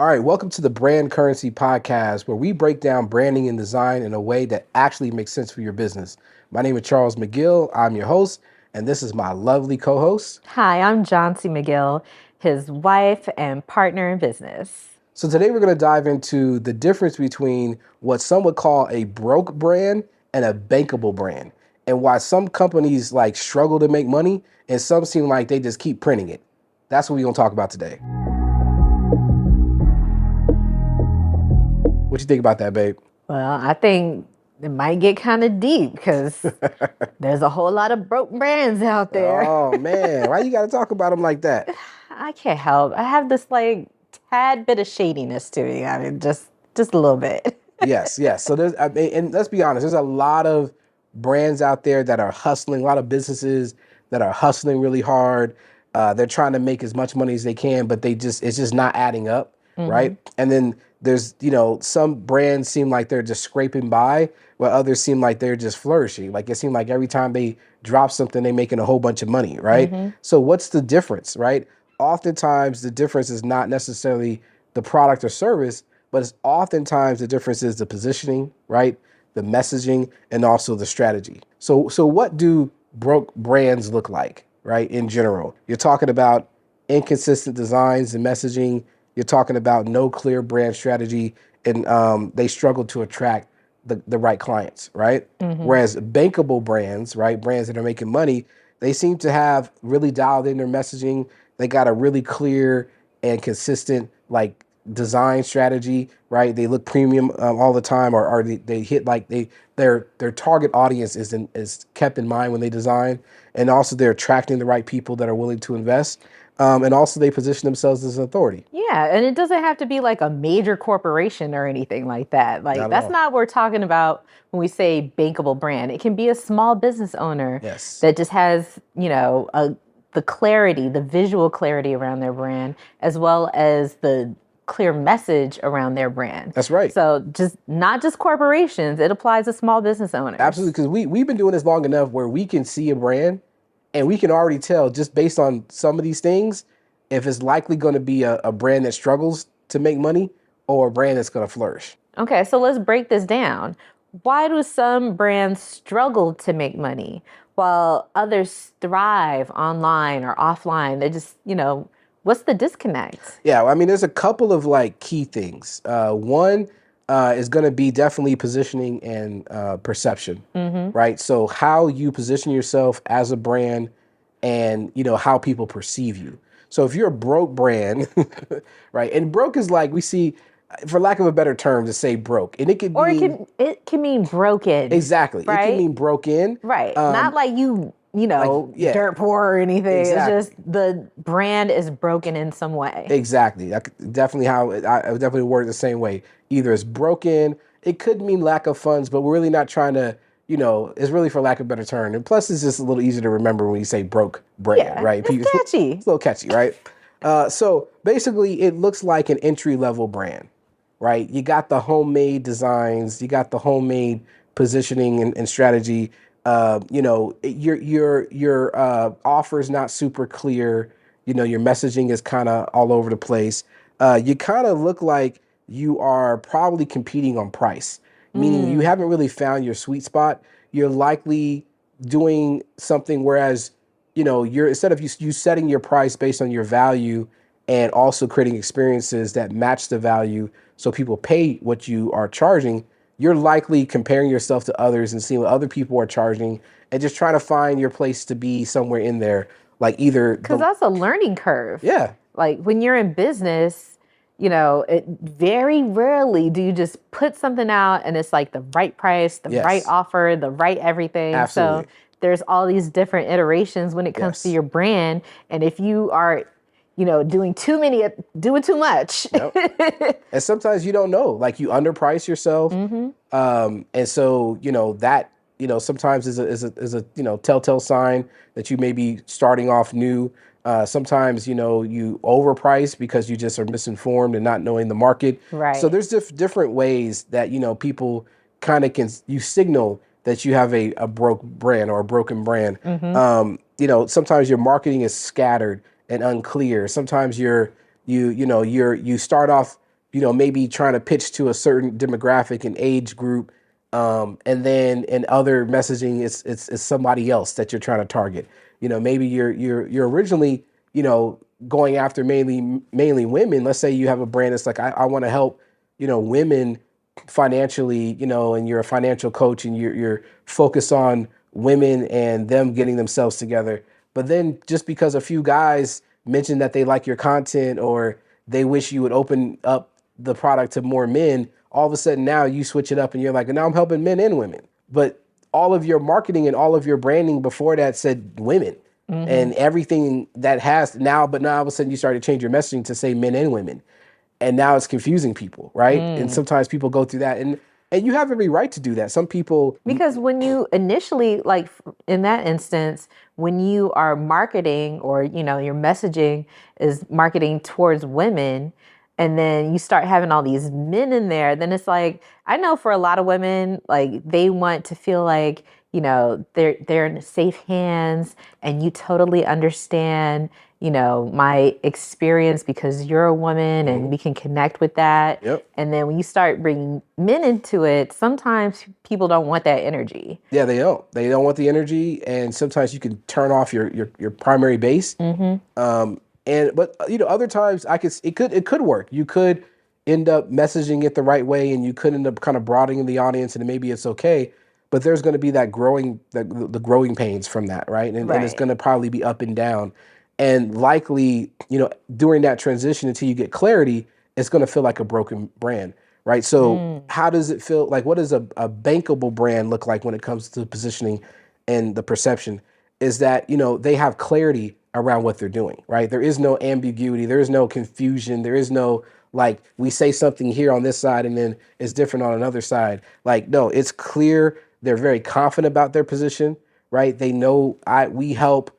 All right, welcome to the Brand Currency Podcast, where we break down branding and design in a way that actually makes sense for your business. My name is Charles McGill. I'm your host, and this is my lovely co-host. Hi, I'm John C. McGill, his wife and partner in business. So today we're going to dive into the difference between what some would call a broke brand and a bankable brand, and why some companies struggle to make money and some seem like they just keep printing it. That's what we're going to talk about today. What you think about that, babe? Well, I think it might get kind of deep because there's a whole lot of broke brands out there. Oh, man. Why you got to talk about them like that? I can't help. I have this tad bit of shadiness to me. I mean, just a little bit. Yes. So and let's be honest, there's a lot of brands out there that are hustling, a lot of businesses that are hustling really hard. They're trying to make as much money as they can, but it's just not adding up, right? And then there's, some brands seem like they're just scraping by, while others seem like they're just flourishing. Like it seems like every time they drop something, they're making a whole bunch of money, right? So what's the difference, right? Oftentimes the difference is not necessarily the product or service, but it's oftentimes the difference is the positioning, right? The messaging and also the strategy. So what do broke brands look like, right? In general, you're talking about inconsistent designs and messaging. You're talking about no clear brand strategy, and they struggle to attract the right clients, right? Whereas bankable brands, right, brands that are making money, they seem to have really dialed in their messaging. They got a really clear and consistent design strategy, right? They look premium all the time, or they hit their target audience is kept in mind when they design, and also they're attracting the right people that are willing to invest. And also they position themselves as an authority. Yeah, and it doesn't have to be like a major corporation or anything like that. That's not what we're talking about when we say bankable brand. It can be a small business owner that just has, the clarity, the visual clarity around their brand, as well as the clear message around their brand. That's right. So not just corporations, it applies to small business owners. Absolutely, because we've been doing this long enough where we can see a brand and we can already tell just based on some of these things if it's likely going to be a brand that struggles to make money or a brand that's going to flourish. Okay, so let's break this down. Why do some brands struggle to make money while others thrive online or offline? They just, what's the disconnect? Yeah, I mean, there's a couple of key things. One is going to be definitely positioning and perception, right? So how you position yourself as a brand and, how people perceive you. So if you're a broke brand, right? And broke is we see, for lack of a better term, to say broke. And it could it can mean broken. Exactly. Right? It can mean broken. Right. Not dirt poor or anything. Exactly. It's just the brand is broken in some way. Exactly. I would definitely word it the same way. Either it's broken, it could mean lack of funds, but we're really not trying to, it's really for lack of a better term. And plus it's just a little easier to remember when you say broke brand, right? It's catchy. It's a little catchy, right? So basically it looks like an entry-level brand, right? You got the homemade designs, you got the homemade positioning and strategy. Your offer is not super clear. Your messaging is kind of all over the place. You kind of look like you are probably competing on price, meaning you haven't really found your sweet spot. You're likely doing something whereas, you're instead of you setting your price based on your value and also creating experiences that match the value so people pay what you are charging, you're likely comparing yourself to others and seeing what other people are charging and just trying to find your place to be somewhere in there, because that's a learning curve. Yeah. When you're in business, it very rarely do you just put something out and it's the right price, the right offer, the right everything. Absolutely. So there's all these different iterations when it comes to your brand. And if you are doing too much. Yep. And sometimes you don't know, you underprice yourself. And so, that, sometimes is a telltale sign that you may be starting off new. Sometimes, you overprice because you just are misinformed and not knowing the market. Right. So there's different ways that, people kind of you signal that you have a broke brand or a broken brand. Sometimes your marketing is scattered and unclear. Sometimes you start off maybe trying to pitch to a certain demographic and age group. And then in other messaging, it's somebody else that you're trying to target. Maybe you're originally, going after mainly women. Let's say you have a brand that's like, I want to help, women financially, and you're a financial coach and you're focused on women and them getting themselves together. But then just because a few guys mention that they like your content or they wish you would open up the product to more men, all of a sudden now you switch it up and you're like, now I'm helping men and women. But all of your marketing and all of your branding before that said women. And everything that has now, but now all of a sudden you started to change your messaging to say men and women. And now it's confusing people, right? And sometimes people go through that. And you have every right to do that. Some people... Because when you initially, like in that instance, when you are marketing or, your messaging is marketing towards women, and then you start having all these men in there, then it's like, I know for a lot of women, like they want to feel like, they're in safe hands and you totally understand, my experience because you're a woman and we can connect with that. Yep. And then when you start bringing men into it, sometimes people don't want that energy. Yeah, they don't. They don't want the energy. And sometimes you can turn off your primary base. But other times it could work. You could end up messaging it the right way and you could end up kind of broadening the audience and maybe it's okay. But there's going to be that the growing pains from that, right? And it's going to probably be up and down. And likely, during that transition until you get clarity, it's going to feel like a broken brand, right? So how does it feel? Like, what does a bankable brand look like when it comes to positioning and the perception? Is that, they have clarity around what they're doing, right? There is no ambiguity. There is no confusion. There is no, like, we say something here on this side and then it's different on another side. Like, no, it's clear. They're very confident about their position, right? They know we help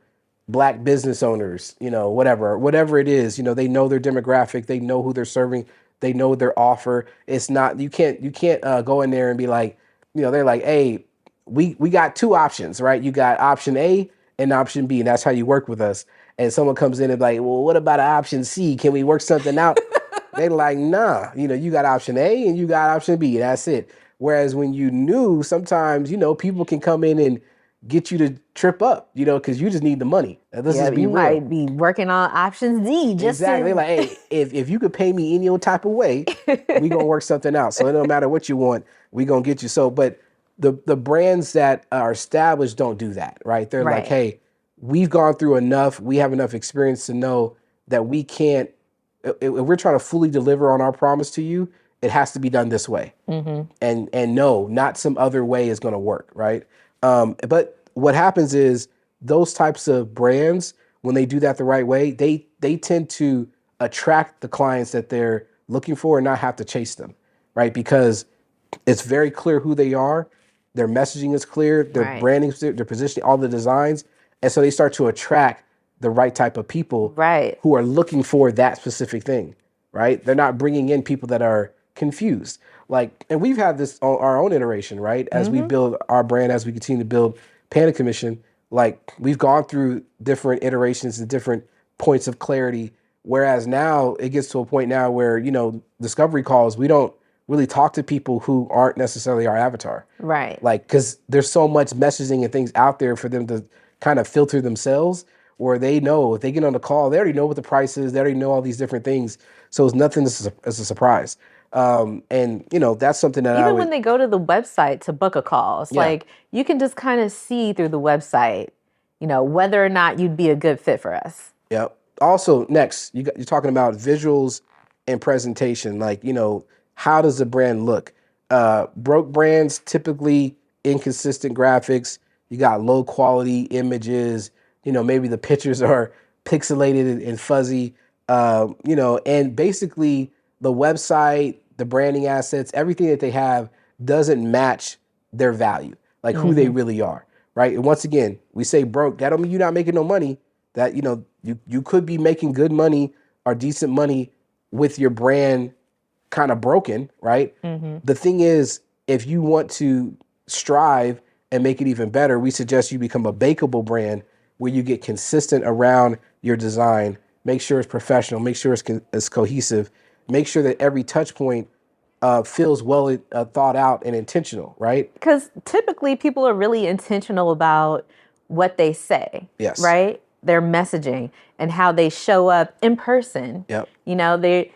Black business owners, whatever it is, they know their demographic, they know who they're serving, they know their offer. It's not, you can't go in there and be like, they're like, hey, we got two options, right? You got option A and option B, and that's how you work with us. And someone comes in and like, well, what about option C? Can we work something out? They're like, nah, you got option A and you got option B, that's it. Whereas when you knew, sometimes, people can come in and get you to trip up, because you just need the money. You might be working on option Z. Exactly. Like, hey, if you could pay me any old type of way, we gonna work something out. So it don't matter what you want, we gonna get you. So, but the brands that are established don't do that, right? They're like, hey, we've gone through enough. We have enough experience to know that we can't. If we're trying to fully deliver on our promise to you, it has to be done this way. And no, not some other way is going to work, right? But what happens is those types of brands, when they do that the right way, they tend to attract the clients that they're looking for and not have to chase them, right? Because it's very clear who they are. Their messaging is clear. Their branding, their positioning, all the designs. And so they start to attract the right type of people who are looking for that specific thing, right? They're not bringing in people that are confused. Like, and we've had this on our own iteration, right? As we build our brand, as we continue to build Panda Commission, like we've gone through different iterations and different points of clarity. Whereas now it gets to a point now where, discovery calls, we don't really talk to people who aren't necessarily our avatar. Right. Like, because there's so much messaging and things out there for them to kind of filter themselves, where they know if they get on the call, they already know what the price is. They already know all these different things. So it's nothing as a surprise. And, that's something that even when they go to the website to book a call, it's like you can just kind of see through the website, whether or not you'd be a good fit for us. Yep. Also, next, you're talking about visuals and presentation. Like, how does the brand look? Broke brands, typically inconsistent graphics. You got low quality images. Maybe the pictures are pixelated and fuzzy. And basically the website, the branding assets, everything that they have doesn't match their value, like who they really are, right? And once again, we say broke. That don't mean you're not making no money. That, you could be making good money or decent money with your brand kind of broken, right? The thing is, if you want to strive and make it even better, we suggest you become a bankable where you get consistent around your design, make sure it's professional, make sure it's cohesive, make sure that every touch point feels well thought out and intentional, right? Because typically people are really intentional about what they say, right? Their messaging and how they show up in person. Yep. You know, they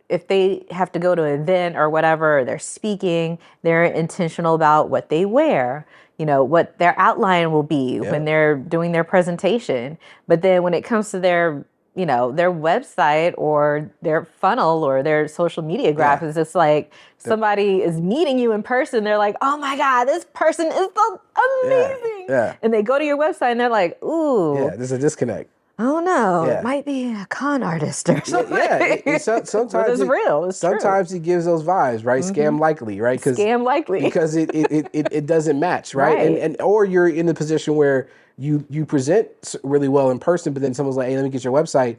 if they have to go to an event or whatever, or they're speaking, they're intentional about what they wear, you know, what their outline will be when they're doing their presentation. But then when it comes to their, you know, their website or their funnel or their social media graphics, it's like somebody is meeting you in person. They're like, oh my God, this person is so amazing. Yeah. And they go to your website and they're like, ooh. Yeah, there's a disconnect. Oh no, it might be a con artist or something. Sometimes but it's real. It's sometimes true. He gives those vibes, right? Scam likely, right? Scam likely because it doesn't match, right? And or you're in the position where you present really well in person, but then someone's like, hey, let me get your website,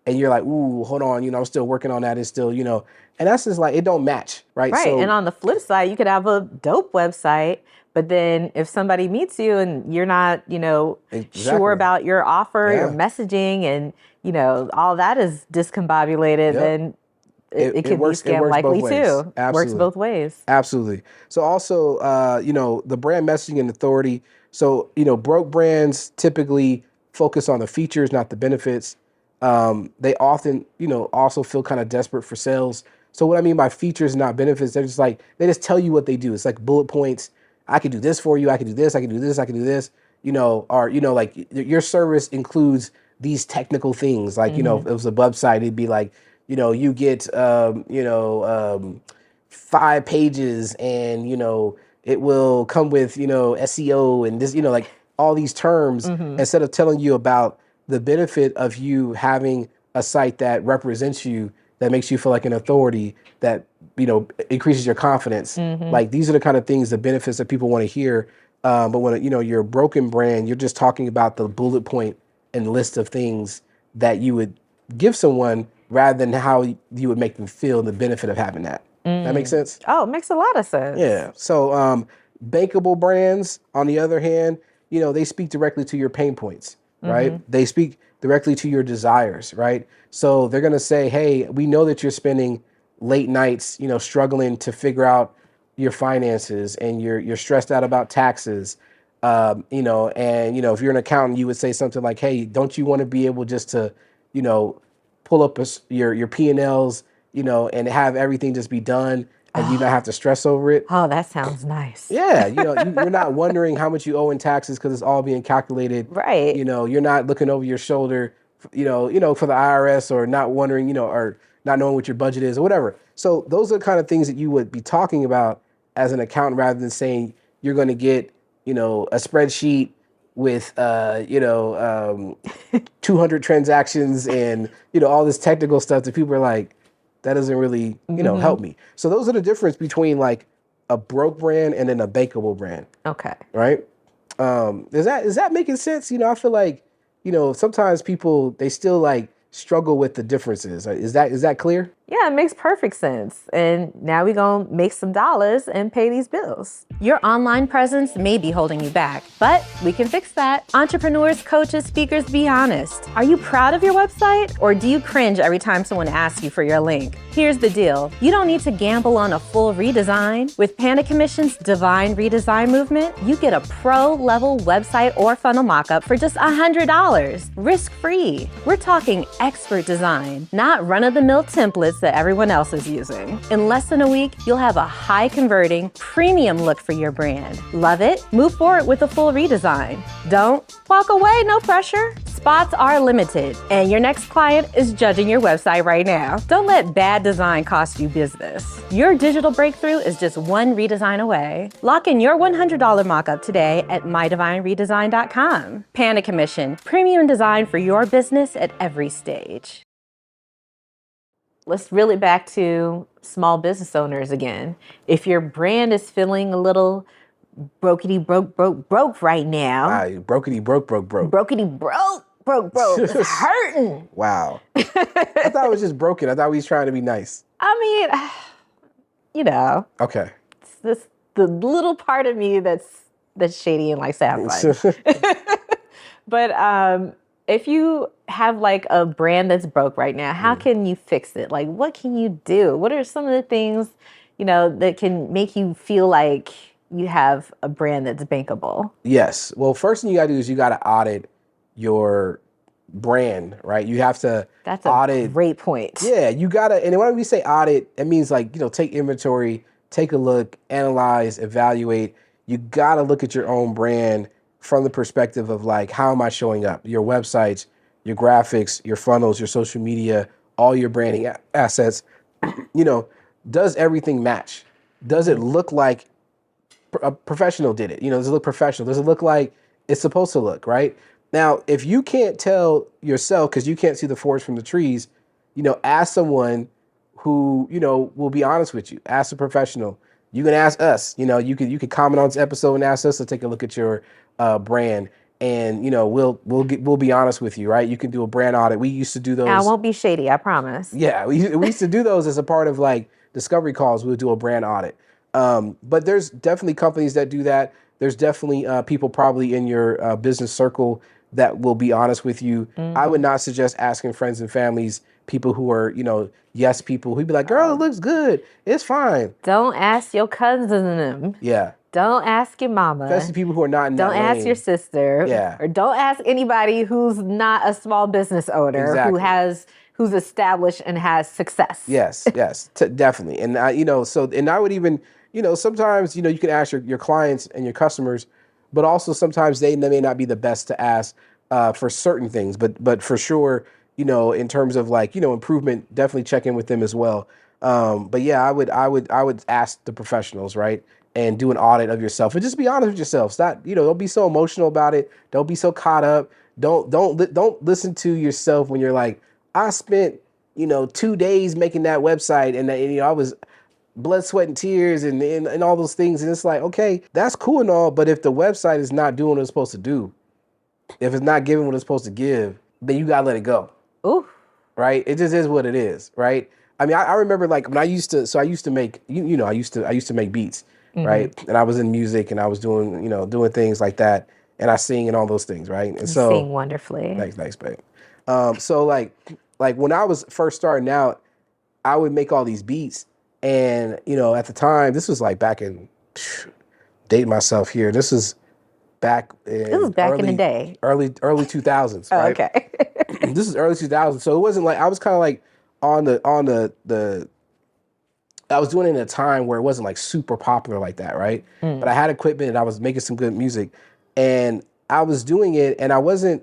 and you're like, ooh, hold on, you know, I'm still working on that. It's still, you know, and that's just like it don't match, right? Right. So, and on the flip side, you could have a dope website. But then if somebody meets you and you're not, you know, sure about your offer, your messaging, and, you know, all that is discombobulated, then it could be scam likely too. Absolutely. Works both ways. Absolutely. So also, you know, the brand messaging and authority. So, you know, broke brands typically focus on the features, not the benefits. They often, you know, also feel kind of desperate for sales. So what I mean by features, not benefits, they're just like, they just tell you what they do. It's like bullet points. I can do this for you. I can do this. I can do this. I can do this. You know, or, you know, like your service includes these technical things. Like, you know, if it was a website, it'd be like, you know, you get, 5 pages and, you know, it will come with, you know, SEO and this, you know, like all these terms instead of telling you about the benefit of you having a site that represents you, that makes you feel like an authority, that, you know, increases your confidence. Like these are the kind of things, the benefits that people want to hear. But when, you know, you're a broken brand, you're just talking about the bullet point and list of things that you would give someone rather than how you would make them feel the benefit of having that. That makes sense? Oh, it makes a lot of sense. Yeah. So bankable brands, on the other hand, you know, they speak directly to your pain points, right? They speak directly to your desires, right? So they're going to say, hey, we know that you're spending late nights, you know, struggling to figure out your finances, and you're stressed out about taxes, you know, and, you know, if you're an accountant, you would say something like, hey, don't you want to be able just to, you know, pull up your P&Ls, you know, and have everything just be done and you not have to stress over it? Oh, that sounds nice. Yeah, you know, you're not wondering how much you owe in taxes because it's all being calculated. Right. You know, you're not looking over your shoulder, you know, for the IRS, or not wondering, you know, or not knowing what your budget is or whatever. So those are the kind of things that you would be talking about as an accountant, rather than saying you're going to get, you know, a spreadsheet with, 200 transactions and, you know, all this technical stuff that people are like, that doesn't really, you know, help me. So those are the difference between like a broke brand and then a bankable brand. Okay. Right? Is that making sense? You know, I feel like, you know, sometimes people, they still like struggle with the differences. Is that clear? Yeah, it makes perfect sense. And now we're going to make some dollars and pay these bills. Your online presence may be holding you back, but we can fix that. Entrepreneurs, coaches, speakers, be honest. Are you proud of your website, or do you cringe every time someone asks you for your link? Here's the deal. You don't need to gamble on a full redesign. With Panda Commission's Divine Redesign Movement, you get a pro-level website or funnel mockup for just $100, risk-free. We're talking expert design, not run-of-the-mill templates that everyone else is using. In less than a week, you'll have a high-converting, premium look for your brand. Love it? Move forward with a full redesign. Don't walk away, no pressure. Spots are limited, and your next client is judging your website right now. Don't let bad design cost you business. Your digital breakthrough is just one redesign away. Lock in your $100 mockup today at mydivineredesign.com. Panda Commission, premium design for your business at every stage. Let's reel it back to small business owners again. If your brand is feeling a little brokety broke right now. Wow, brokety broke. Brokety broke. It's hurting. Wow. I thought it was just broken. I thought we was trying to be nice. I mean, you know. Okay. It's the little part of me that's shady and likes to have fun. But if you have like a brand that's broke right now, how can you fix it? Like, what can you do? What are some of the things, that can make you feel like you have a brand that's bankable? Yes. Well, first thing you got to do is you got to audit your brand, right? You have to That's a audit. great point. Yeah, you got to, and when we say audit, it means like, take inventory, take a look, analyze, evaluate. You got to look at your own brand from the perspective of like, how am I showing up? Your websites, your graphics, your funnels, your social media, all your branding assets, does everything match? Does it look like a professional did it? Does it look professional? Does it look like it's supposed to look, right? Now, if you can't tell yourself because you can't see the forest from the trees, ask someone who, will be honest with you. Ask a professional. You can ask us. You could comment on this episode and ask us to take a look at your brand, and we'll be honest with you, right? You can do a brand audit. We used to do those. I won't be shady, I promise. Yeah, we used to do those as a part of like discovery calls. We'll do a brand audit. But there's definitely companies that do that. There's definitely people probably in your business circle that will be honest with you. I would not suggest asking friends and families, people who are, yes people who'd be like, girl, it looks good. It's fine. Don't ask your cousins and them. Yeah. Don't ask your mama. Especially people who are not in that lane. Don't ask your sister. Yeah. Or don't ask anybody who's not a small business owner, Exactly. who's established and has success. Yes, definitely. And and I would even, sometimes, you can ask your clients and your customers, but also sometimes they may not be the best to ask for certain things, but for sure, in terms of like, improvement, definitely check in with them as well. But yeah, I would ask the professionals, right? And do an audit of yourself and just be honest with yourself. Stop, don't be so emotional about it. Don't be so caught up. Don't listen to yourself when you're like, I spent, 2 days making that website and I was blood, sweat, and tears and all those things. And it's like, okay, that's cool and all, but if the website is not doing what it's supposed to do, if it's not giving what it's supposed to give, then you gotta let it go. Ooh. Right? It just is what it is, right? I mean, I remember like when I used to make, I used to make beats, right? And I was in music and I was doing, doing things like that. And I sing and all those things, right? And you so sing wonderfully. Thanks, babe. So like when I was first starting out, I would make all these beats, and at the time, this was like back in, dating myself here. This is back in in the day, early 2000s. Oh, right? okay. This is early 2000s, so it wasn't like I was kind of like on the. I was doing it in a time where it wasn't like super popular like that, right? But I had equipment and I was making some good music, and I was doing it, and I wasn't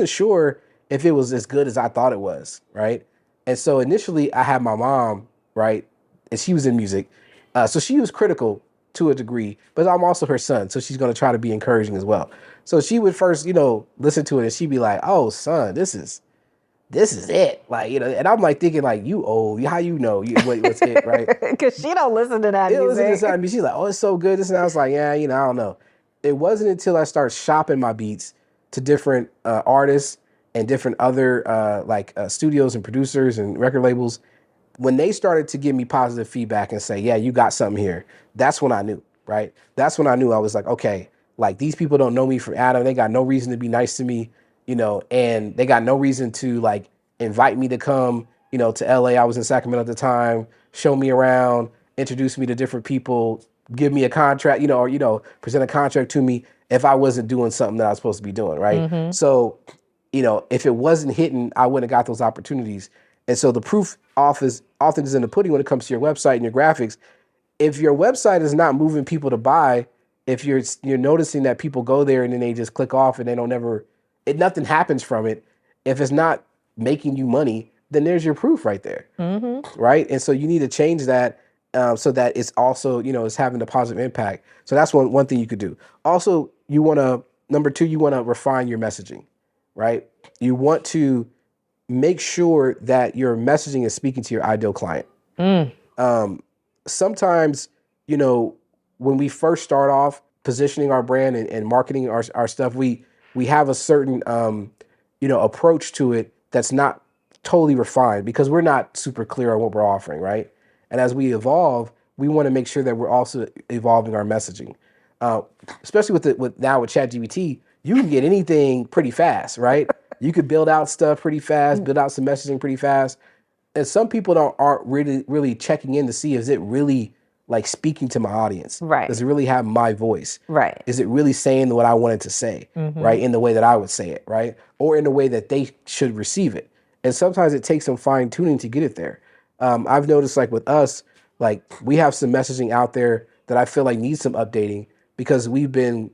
sure if it was as good as I thought it was, right? And so initially I had my mom, right? And she was in music. So she was critical to a degree, but I'm also her son. So she's going to try to be encouraging as well. So she would first, listen to it and she'd be like, oh son, this is it. Like, and I'm like thinking like, you old, how what's it, right? Because she don't listen to that music. Listen to something. She's like, oh, it's so good. This and I was like, yeah, I don't know. It wasn't until I started shopping my beats to different artists and different other studios and producers and record labels, when they started to give me positive feedback and say, yeah, you got something here, that's when I knew, right? That's when I knew. I was like, okay, like these people don't know me from Adam. They got no reason to be nice to me, and they got no reason to like invite me to come, to LA. I was in Sacramento at the time, show me around, introduce me to different people, give me a contract, or, present a contract to me if I wasn't doing something that I was supposed to be doing, right? So, if it wasn't hitting, I wouldn't have got those opportunities. And so the proof often is in the pudding when it comes to your website and your graphics. If your website is not moving people to buy, if you're noticing that people go there and then they just click off and they nothing happens from it. If it's not making you money, then there's your proof right there, right? And so you need to change that so that it's also it's having a positive impact. So that's one thing you could do. Also, number two, you want to refine your messaging, right? You want to make sure that your messaging is speaking to your ideal client. Sometimes, when we first start off positioning our brand and marketing our stuff, we have a certain, approach to it that's not totally refined because we're not super clear on what we're offering, right? And as we evolve, we want to make sure that we're also evolving our messaging. Especially with ChatGPT, you can get anything pretty fast, right? You could build out stuff pretty fast, build out some messaging pretty fast. And some people aren't really checking in to see, is it really like speaking to my audience? Right. Does it really have my voice? Right. Is it really saying what I wanted to say, right? In the way that I would say it, right? Or in the way that they should receive it. And sometimes it takes some fine tuning to get it there. I've noticed like with us, like we have some messaging out there that I feel like needs some updating because we've been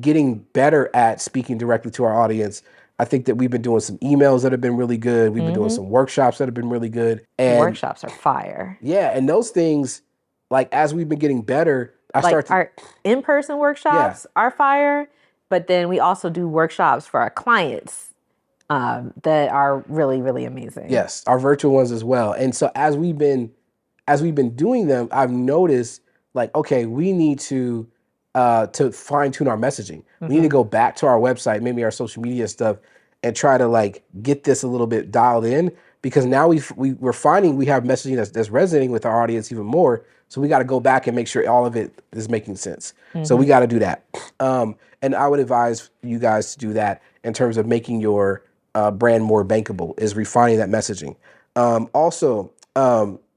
getting better at speaking directly to our audience. I think that we've been doing some emails that have been really good. We've been doing some workshops that have been really good. And workshops are fire. Yeah, and those things, like as we've been getting better, our in-person workshops are fire, but then we also do workshops for our clients that are really, really amazing. Yes, our virtual ones as well. And so as we've been doing them, I've noticed like, okay, we need to fine tune our messaging. We need to go back to our website, maybe our social media stuff, and try to like get this a little bit dialed in, because now we're finding we have messaging that's resonating with our audience even more. So we got to go back and make sure all of it is making sense. So we got to do that. And I would advise you guys to do that in terms of making your brand more bankable, is refining that messaging. Also,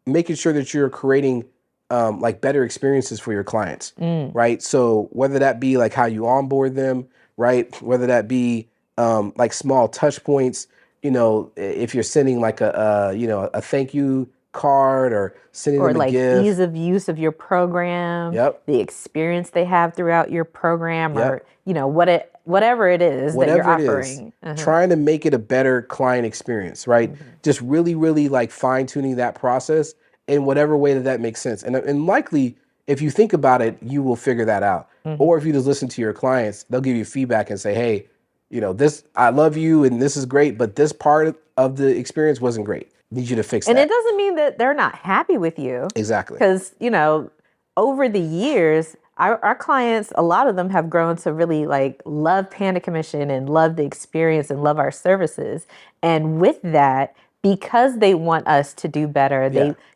making sure that you're creating like better experiences for your clients, right? So whether that be like how you onboard them, right? Whether that be like small touch points, you know, if you're sending like a thank you card or sending them a gift. Or like ease of use of your program, the experience they have throughout your program, or, you know, whatever it is that you're offering. Trying to make it a better client experience, right? Just really, really like fine tuning that process in whatever way that makes sense. And likely, if you think about it, you will figure that out. Or if you just listen to your clients, they'll give you feedback and say, hey, you know, this, I love you and this is great, but this part of the experience wasn't great. Need you to fix that. And it doesn't mean that they're not happy with you. Exactly. Because, you know, over the years, our clients, a lot of them have grown to really like love Panda Commission and love the experience and love our services. And with that, because they want us to do better,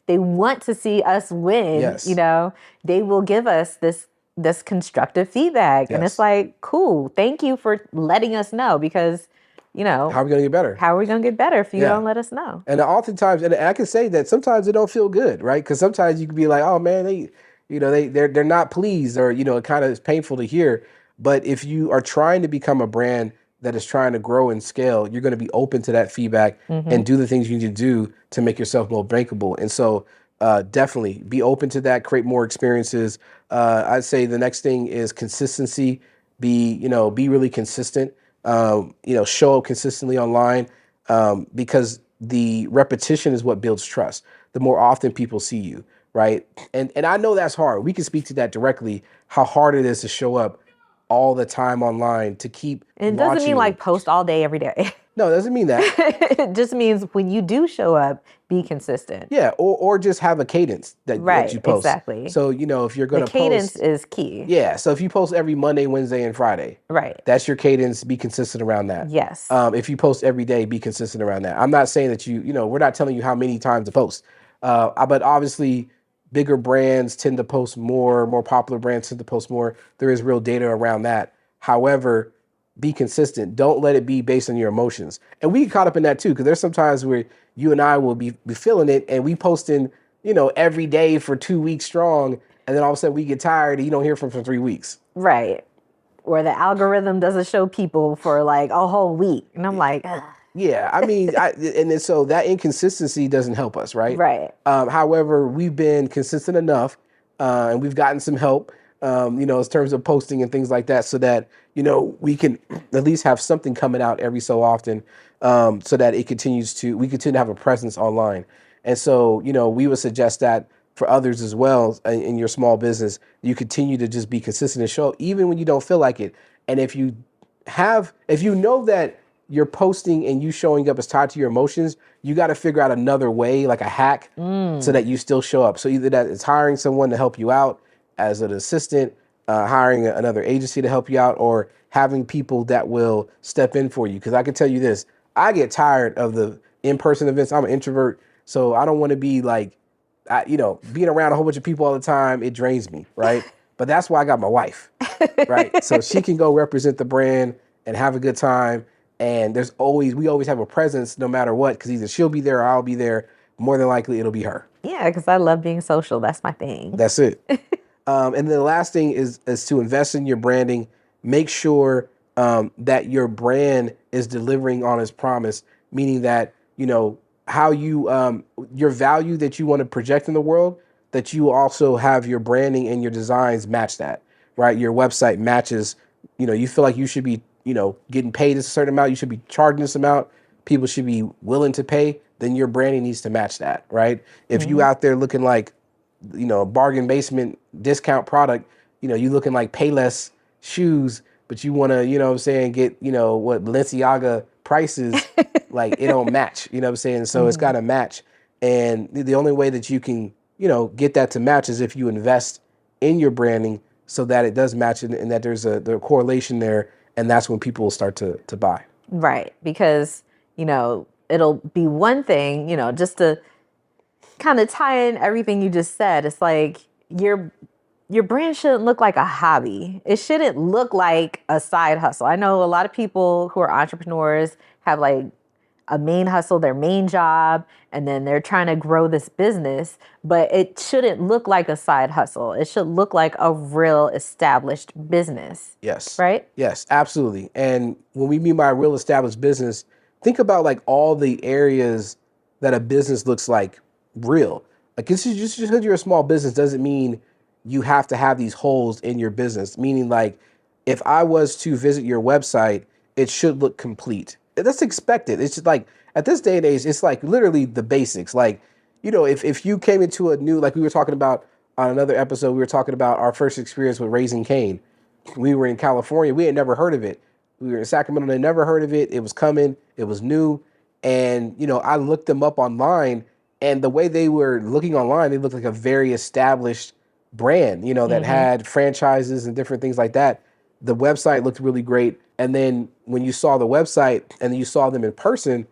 they want to see us win, you know, they will give us this constructive feedback. And it's like, cool, thank you for letting us know, because, you know, how are we going to get better? How are we going to get better if you don't let us know? And oftentimes, and I can say that sometimes it don't feel good, right? Because sometimes you can be like, oh man, they're not pleased, or, you know, it kind of is painful to hear. But if you are trying to become a brand that is trying to grow and scale, you're going to be open to that feedback and do the things you need to do to make yourself more bankable. And so definitely be open to that, create more experiences. I'd say the next thing is consistency. Be really consistent. Show up consistently online, because the repetition is what builds trust. The more often people see you, right? And I know that's hard. We can speak to that directly, how hard it is to show up all the time online, to keep And it doesn't mean like post all day, every day. No, it doesn't mean that. It just means when you do show up, be consistent. Yeah, or just have a cadence that you post. Exactly. So, you know, if you're going to post... The cadence is key. Yeah, so if you post every Monday, Wednesday, and Friday. Right. That's your cadence. Be consistent around that. Yes. If you post every day, be consistent around that. I'm not saying that we're not telling you how many times to post. But obviously, bigger brands tend to post more popular brands tend to post more. There is real data around that. However, be consistent. Don't let it be based on your emotions. And we get caught up in that too, because there's some times where you and I will be feeling it, and we posting, every day for 2 weeks strong, and then all of a sudden we get tired and you don't hear from for 3 weeks. Right. Or the algorithm doesn't show people for like a whole week. And I'm like, ugh. Yeah, I mean, and so that inconsistency doesn't help us, right? Right. However, we've been consistent enough, and we've gotten some help, in terms of posting and things like that, so that, we can at least have something coming out every so often, so that we continue to have a presence online. And so, we would suggest that for others as well in your small business, you continue to just be consistent and show up even when you don't feel like it. And if you know that your posting and you showing up is tied to your emotions, you got to figure out another way, like a hack, so that you still show up. So either that it's hiring someone to help you out as an assistant, hiring another agency to help you out, or having people that will step in for you. Because I can tell you this, I get tired of the in-person events. I'm an introvert, so I don't want to be like, being around a whole bunch of people all the time. It drains me, right? But that's why I got my wife, right? So she can go represent the brand and have a good time. And we always have a presence no matter what, because either she'll be there or I'll be there. More than likely, it'll be her. Yeah, because I love being social. That's my thing. That's it. And then the last thing is to invest in your branding. Make sure that your brand is delivering on its promise, meaning that, how you, your value that you want to project in the world, that you also have your branding and your designs match that, right? Your website matches, you feel like you should be, getting paid a certain amount, you should be charging this amount, people should be willing to pay, then your branding needs to match that, right? If you out there looking like, a bargain basement discount product, you looking like Payless shoes, but you want to, get, what Balenciaga prices, like it don't match, So it's got to match. And the only way that you can, get that to match is if you invest in your branding so that it does match and that there's the correlation there. And that's when people will start to buy. Right. Because, it'll be one thing, just to kind of tie in everything you just said. It's like your brand shouldn't look like a hobby. It shouldn't look like a side hustle. I know a lot of people who are entrepreneurs have like a main hustle, their main job, and then they're trying to grow this business, but it shouldn't look like a side hustle. It should look like a real established business. Yes. Right? Yes, absolutely. And when we mean by real established business, think about like all the areas that a business looks like real. Like just because you're a small business doesn't mean you have to have these holes in your business. Meaning like if I was to visit your website, it should look complete. That's expected. It's just like at this day and age, it's like literally the basics. Like, if you came into a new, like we were talking about on another episode, we were talking about our first experience with Raising Cane. We were in California. We had never heard of it. We were in Sacramento. They never heard of it. It was coming. It was new. And, I looked them up online, and the way they were looking online, they looked like a very established brand, that had franchises and different things like that. The website looked really great. And then when you saw the website and then you saw them in person,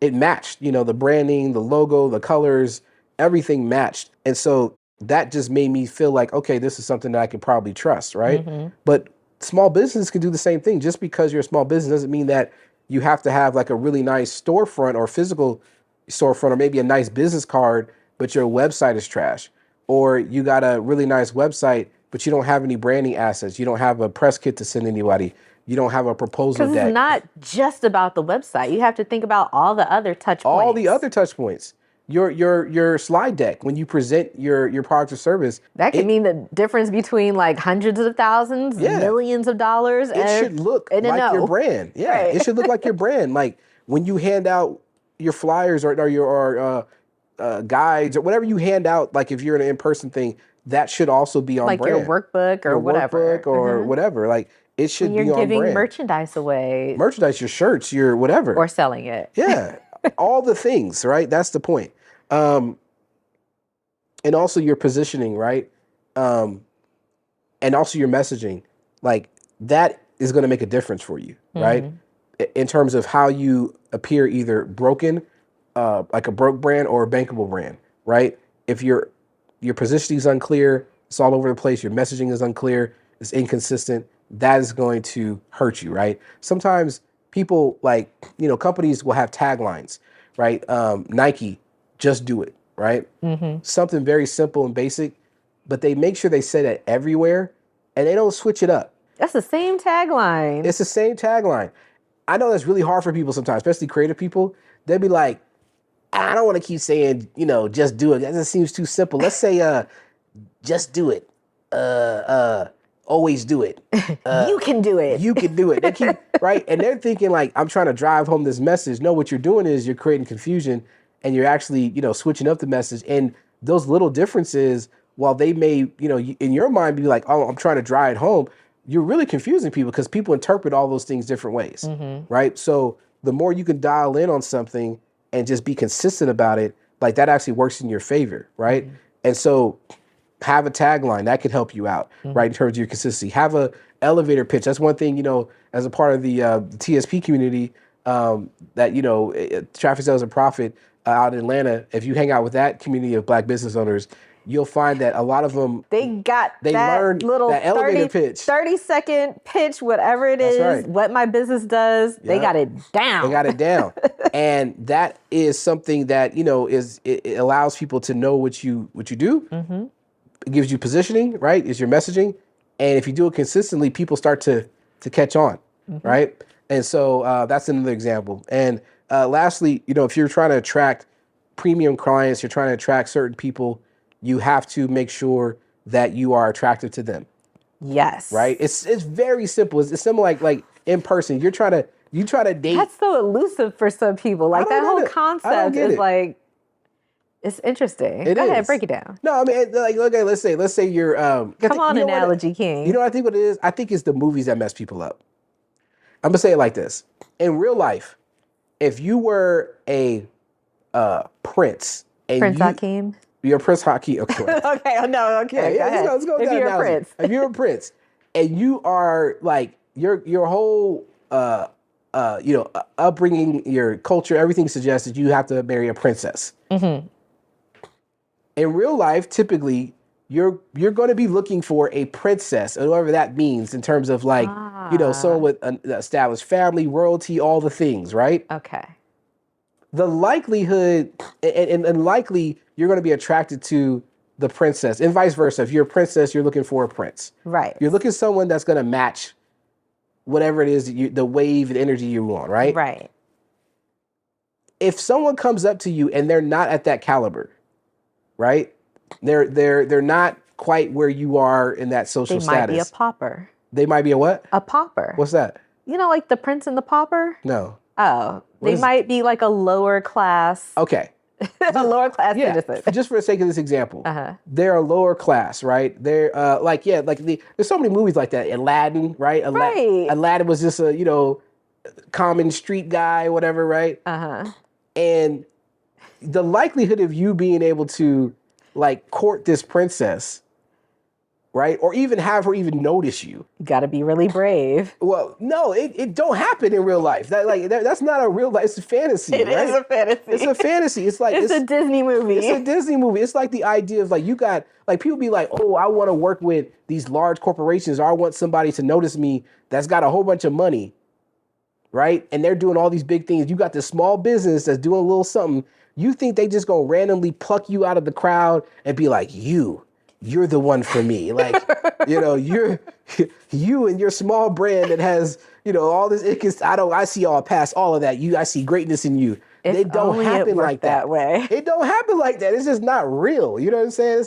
it matched, the branding, the logo, the colors, everything matched. And so that just made me feel like, okay, this is something that I could probably trust, right? But small business can do the same thing. Just because you're a small business doesn't mean that you have to have like a really nice storefront or physical storefront or maybe a nice business card, but your website is trash. Or you got a really nice website, but you don't have any branding assets. You don't have a press kit to send anybody. You don't have a proposal deck. Because it's not just about the website. You have to think about all the other touch points. All the other touch points. Your slide deck when you present your product or service. That could mean the difference between like hundreds of thousands, millions of dollars. It should look like your brand. Yeah, right. It should look like your brand. Like when you hand out your flyers or your guides or whatever you hand out, like if you're in an in-person thing, that should also be on like brand. Like your workbook or whatever. Workbook or whatever. Like it should be on brand. You're giving merchandise away. Merchandise, your shirts, your whatever. Or selling it. Yeah. All the things, right? That's the point. And also your positioning, right? And also your messaging. Like that is going to make a difference for you, right? In terms of how you appear either broken, like a broke brand or a bankable brand, right? If your positioning is unclear, it's all over the place, your messaging is unclear, it's inconsistent, that is going to hurt you, right? Sometimes people companies will have taglines, right? Nike, just do it, right? Something very simple and basic, but they make sure they say that everywhere and they don't switch it up. That's the same tagline. It's the same tagline. I know that's really hard for people sometimes, especially creative people. They'll be like, I don't want to keep saying, just do it. That just seems too simple. Let's say, just do it. Always do it. You can do it. You can do it. They keep, right? And they're thinking like, I'm trying to drive home this message. No, what you're doing is you're creating confusion and you're actually, switching up the message. And those little differences, while they may, in your mind be like, oh, I'm trying to drive it home, you're really confusing people because people interpret all those things different ways, right? So the more you can dial in on something and just be consistent about it, like that actually works in your favor, right? And so have a tagline that could help you out, right? In terms of your consistency. Have a elevator pitch. That's one thing, as a part of the TSP community, that, Traffic Sales and Profit out in Atlanta, if you hang out with that community of Black business owners, you'll find that a lot of them, they learned little that elevator pitch, 30-second pitch, whatever it is, right. What my business does, they got it down. They got it down. And that is something that, it allows people to know what you do. Mm-hmm. It gives you positioning, right? Is your messaging. And if you do it consistently, people start to catch on, mm-hmm. right? And so that's another example. And lastly, if you're trying to attract premium clients, you're trying to attract certain people, you have to make sure that you are attractive to them. Yes. Right? It's very simple. It's similar like in person. You try to date. That's so elusive for some people. Like that whole concept is like, it's interesting. Go ahead, break it down. No, I mean, like, okay, let's say you're come on, Analogy King. You know what I think what it is? I think it's the movies that mess people up. I'm gonna say it like this. In real life, if you were a prince, Prince Hakeem. You're Prince Hakeem. Okay. Okay. No. Okay. Yeah, let's go. If you're a prince. If you're a prince, and you are like your whole upbringing, your culture, everything suggests that you have to marry a princess. Mm-hmm. In real life, typically, you're going to be looking for a princess, or whatever that means in terms of like, someone with an established family, royalty, all the things, right? Okay. The likelihood, and likely, you're going to be attracted to the princess, and vice versa. If you're a princess, you're looking for a prince. Right. You're looking for someone that's going to match whatever it is, the wave and energy you want, right? Right. If someone comes up to you and they're not at that caliber, right? They're not quite where you are in that social status. They might be a pauper. They might be a what? A pauper. What's that? Like the Prince and the Pauper? No. Oh, they might be like a lower class. Okay. A lower class citizen. Just for the sake of this example, they're a lower class, right? They're there's so many movies like that. Aladdin, right? Right. Aladdin was just a common street guy, whatever, right? And the likelihood of you being able to like court this princess, right, or even have her even notice you, you got to be really brave. Well, no, it don't happen in real life. That's not a real life. It's a fantasy. It right? is a fantasy. It's a fantasy. It's like it's a Disney movie. It's a Disney movie. It's like the idea of like you got like people be like, oh, I want to work with these large corporations, or I want somebody to notice me that's got a whole bunch of money, right? And they're doing all these big things. You got this small business that's doing a little something. You think they just gonna randomly pluck you out of the crowd and be like, you're the one for me. Like, you're you and your small brand that has, all this. I see all past all of that. I see greatness in you. They don't happen like that way. It don't happen like that. It's just not real. You know what I'm saying?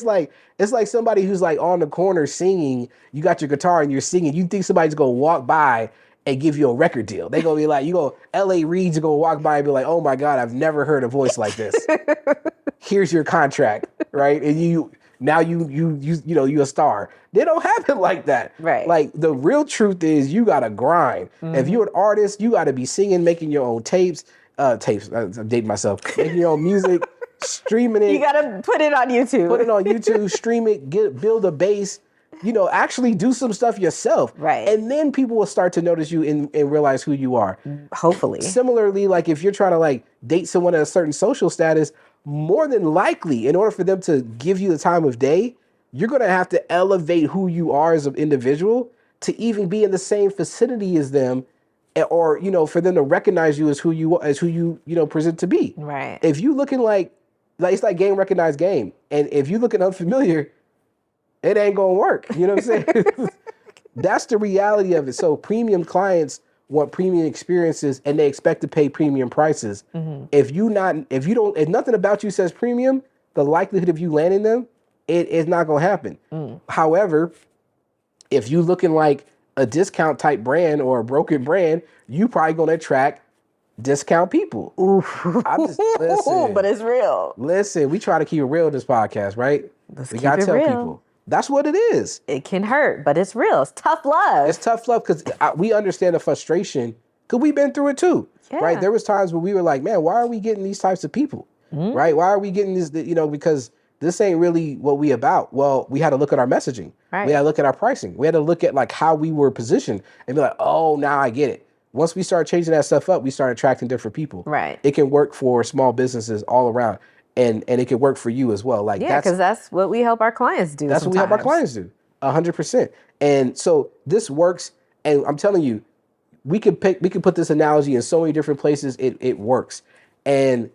It's like somebody who's like on the corner singing. You got your guitar and you're singing. You think somebody's gonna walk by and give you a record deal. They gonna be like, L.A. Reid's gonna walk by and be like, oh my God, I've never heard a voice like this. Here's your contract, right? And you a star. They don't happen like that. Right. Like the real truth is you gotta grind. Mm-hmm. If you're an artist, you gotta be singing, making your own tapes. I'm dating myself. Making your own music, streaming it. You gotta put it on YouTube. Stream it, build a base. Actually do some stuff yourself. Right. And then people will start to notice you and realize who you are. Hopefully. Similarly, like if you're trying to like date someone at a certain social status, more than likely, in order for them to give you the time of day, you're going to have to elevate who you are as an individual to even be in the same vicinity as them, or for them to recognize you as who you present to be. Right. If you looking like it's like game recognized game, and if you looking unfamiliar, it ain't gonna work. You know what I'm saying? That's the reality of it. So premium clients want premium experiences and they expect to pay premium prices. Mm-hmm. If nothing about you says premium, the likelihood of you landing them, it is not gonna happen. However, if you looking like a discount type brand or a broken brand, you probably gonna attract discount people. Listen, but it's real. Listen, we try to keep it real in this podcast, right? We gotta tell people. That's what it is. It can hurt, but it's real. It's tough love. It's tough love because we understand the frustration because we've been through it too, right? There was times when we were like, man, why are we getting these types of people, right? Why are we getting this, because this ain't really what we about. Well, we had to look at our messaging. Right. We had to look at our pricing. We had to look at like how we were positioned and be like, oh, now I get it. Once we start changing that stuff up, we start attracting different people. Right. It can work for small businesses all around. and it could work for you as well. Like because that's what we help our clients do. That's sometimes. what we help our clients do, 100%. And so this works. And I'm telling you, we could put this analogy in so many different places. It works. And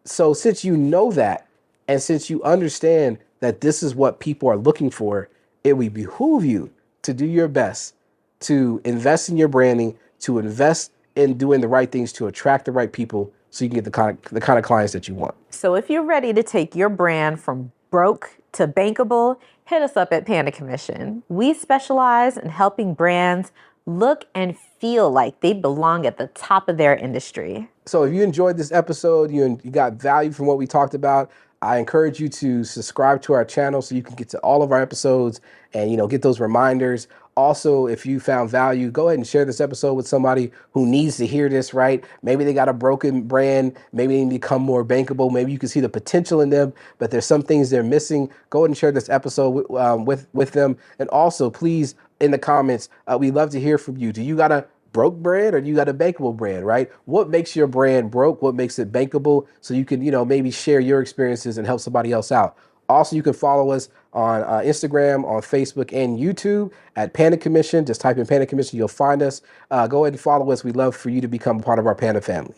so since you know that, and since you understand that this is what people are looking for, it would behoove you to do your best to invest in your branding, to invest in doing the right things to attract the right people, so you can get the kind of clients that you want. So if you're ready to take your brand from broke to bankable, hit us up at Panda Commission. We specialize in helping brands look and feel like they belong at the top of their industry. So if you enjoyed this episode, you got value from what we talked about, I encourage you to subscribe to our channel so you can get to all of our episodes and get those reminders. Also, if you found value, go ahead and share this episode with somebody who needs to hear this, right? Maybe they got a broken brand. Maybe they need to become more bankable. Maybe you can see the potential in them, but there's some things they're missing. Go ahead and share this episode with them. And also, please, in the comments, we'd love to hear from you. Do you got a broke brand or you got a bankable brand, right? What makes your brand broke? What makes it bankable? So you can, maybe share your experiences and help somebody else out. Also, you can follow us on Instagram, on Facebook, and YouTube at Panda Commission. Just type in Panda Commission, you'll find us. Go ahead and follow us. We'd love for you to become part of our Panda family.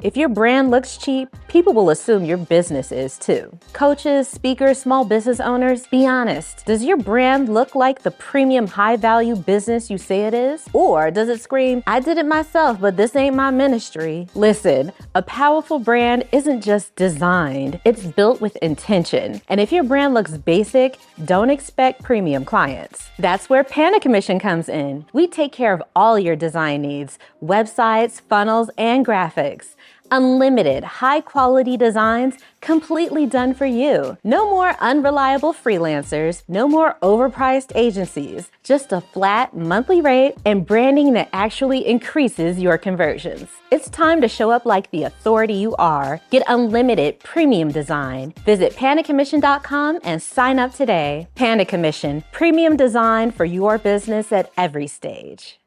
If your brand looks cheap, people will assume your business is too. Coaches, speakers, small business owners, be honest. Does your brand look like the premium high-value business you say it is? Or does it scream, I did it myself, but this ain't my ministry? Listen, a powerful brand isn't just designed, it's built with intention. And if your brand looks basic, don't expect premium clients. That's where Panda Commission comes in. We take care of all your design needs, websites, funnels, and graphics. Unlimited, high-quality designs completely done for you. No more unreliable freelancers, no more overpriced agencies, just a flat monthly rate and branding that actually increases your conversions. It's time to show up like the authority you are. Get unlimited premium design. Visit pandacommission.com and sign up today. Panda Commission, premium design for your business at every stage.